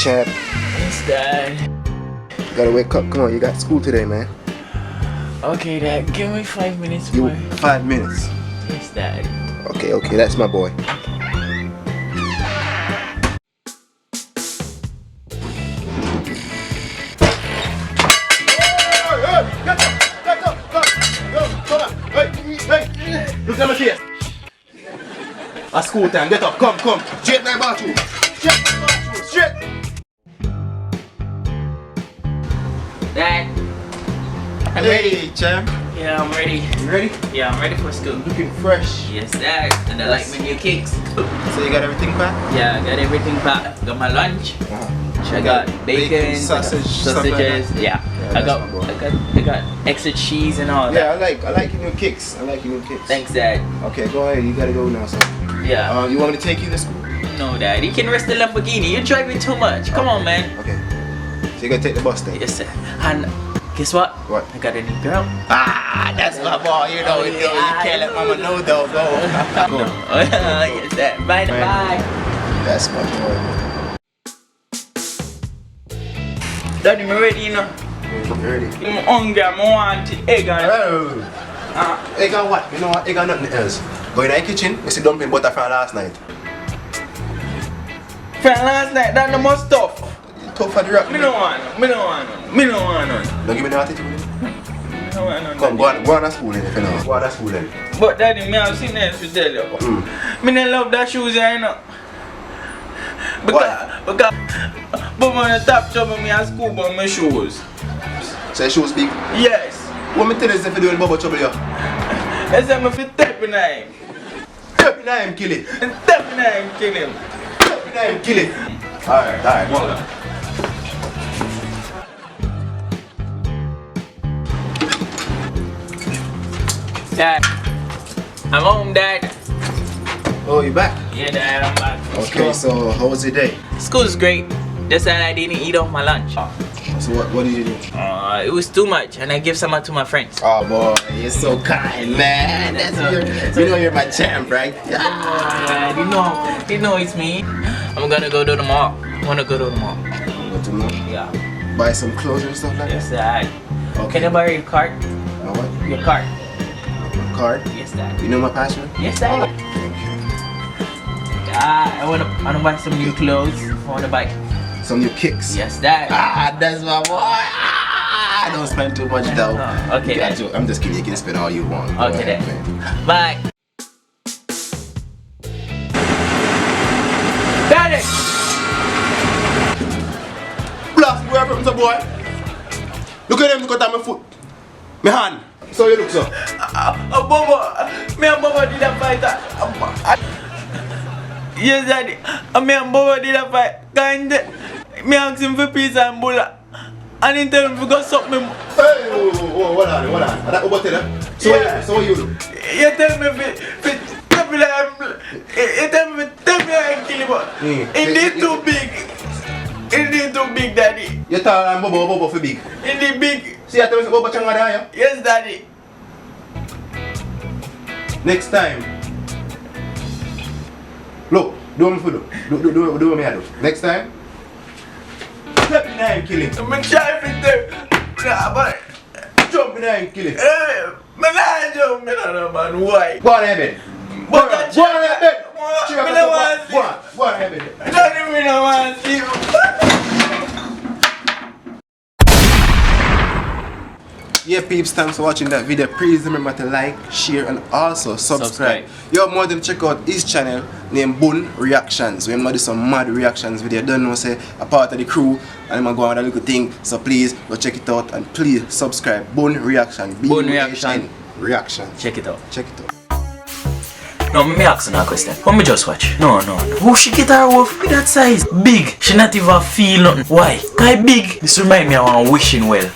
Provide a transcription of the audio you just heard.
champ. Yes, Dad. You gotta wake up. Come on, you got school today, man. Okay, Dad. Give me 5 minutes You more. 5 minutes. Yes, Dad. Okay, that's my boy. Look at my face. A school time, get up, come. Straight my bathroom. Straight. Dad. I'm Hey, ready. champ. Yeah, I'm ready. You ready? Yeah, I'm ready for school. Looking fresh. Yes, Dad. And I like my new cakes. So you got everything back? Yeah, I got everything packed. Got my lunch. I got bacon, sausages. Like Yeah. I got extra cheese and all that. Yeah, I like your new kicks. Thanks, Dad. Okay, go ahead. You gotta go now, son. Yeah. You want me to take you to school? No, Dad. You can rest the Lamborghini. You're driving too much. Come on, man. Okay. So you gotta take the bus then? Yes, sir. And guess what? What? I got a new girl. Ah, that's my boy. You know it. You can't let mama know though. Go. Go. Yes, Dad. Bye. That's my boy. Daddy, I'm ready, you know. I'm ready. I'm hungry. I want egg and... Egg and what? You know what? Egg and nothing else. Go in the kitchen. You see dumpling butter from last night. From last night, that's the most tough. Tough for the rock. Me no want none. Don't give me no attitude. Me no want none. Come, go on to school then if you know. Go on to school then. But Daddy, me have seen this to tell you. Me don't love that shoes, you know. Because but when I top trouble me at school about my shoes. So your shoes big? Yes. What me tell you is if you doing bubble trouble you? I said me fit tap in him. Tap in him, kill it. Tap in him, kill him. Tap in him, kill it. Alright, go on. Dad, I'm home, Dad. Oh, you back? Yeah, Dad, I'm back. Okay, so how was your day? School's great. Just that I didn't eat off my lunch. So what did you do? It was too much, and I gave some to my friends. Oh boy, you're so kind, man. You know you're my champ, right? Yeah, you know it's me. I'm gonna go to the mall. Go to the mall? Yeah. Buy some clothes and stuff like Yes, that? Dad. Okay. Can I borrow your card? What? Your card. Card? Yes, Dad. You know my password? Yes, Dad. I wanna buy some new clothes. I wanna buy some new kicks. Yes, Dad. That's my boy. Don't spend too much though. Okay, Dad. I'm just kidding. You can spend all you want. Okay, Dad. Bye. Daddy! Blast, where from, boy? Look at him. Look at my foot. My hand. So you look, so. Bobo, me and Bobo did a fight. Yes, Daddy. Me and Bobo did a fight. Kind me asked him for pizza and bulla. And he tell me to go suck me. Hey, hold on. And that over there. So you do? You tell me to tell me and kill him. It too big. It too big, Daddy. You tell him Bobo for big. It big. See, I tell you Bobo changa there. Yes, Daddy. Next time. Look, do what me do what me I do. Next time. Jump in there and kill him. I'm trying to tell but jump in there and kill him. Man, I don't know, man. Why? Go on ahead. Go on ahead. Go on ahead. I don't even want to see you. Yeah, peeps, thanks for watching that video. Please remember to like, share, and also subscribe. You have more than check out his channel named BUHN Reactions. We're going to do some mad reactions video. Don't know, say, a part of the crew, and I'm going to go on a little thing. So please go check it out and please subscribe. BUHN Reaction. BUHN Reaction. Check it out. Check it out. No, me asking her a question. What me just watch? No. Who she get her wolf with that size? Big. She not even feel nothing. Why? Cause big. This remind me of one wishing well.